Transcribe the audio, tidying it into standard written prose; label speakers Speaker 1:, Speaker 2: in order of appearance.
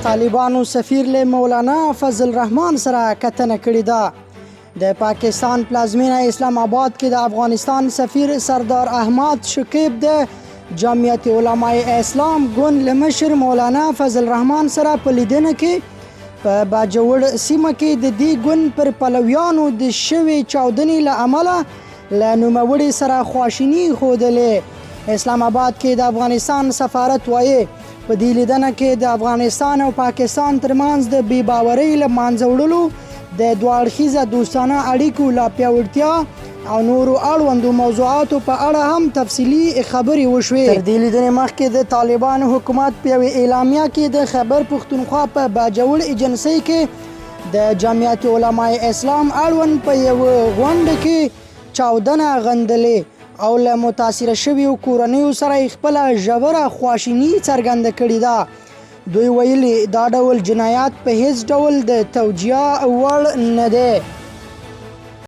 Speaker 1: طالبانو سفیر له مولانا فضل الرحمن سره کتنه کړې ده. د پاکستان پلازمینه اسلام آباد کې د افغانستان سفیر سردار احمد شکیب د جمعیت علماء اسلام ګوند له مشر مولانا فضل الرحمن سره په لیدنه کې په باجوړ سیمه کې د دې ګوند پر پلویانو د شوې چاودنې له امله له نوموړي سره خواشیني ښودلې. اسلام آباد کې د افغانستان سفارت وایي په دې لیدنه کې د افغانستان او پاکستان ترمنځ د بې باورۍ له منځه وړلو د دوه اړخیزه دوستانه اړیکو لا پیاوړتیا او نورو اړوندو موضوعاتو په اړه هم تفصیلي خبرې وشوې. تر دې لیدنې مخکې د طالبانو حکومت په یوې اعلامیه کې د خیبر پښتونخوا په باجوړ ایجنسۍ کې د جمعیت علماء اسلام اړوند په یوه غونډه کې چاودنه غندلې او له متاثره شویو کورنیو سره خپله ژوره خواشیني څرګنده کړې ده. دوی ویلي دا ډول جنایات په هیڅ ډول د توجیه وړ نه دی.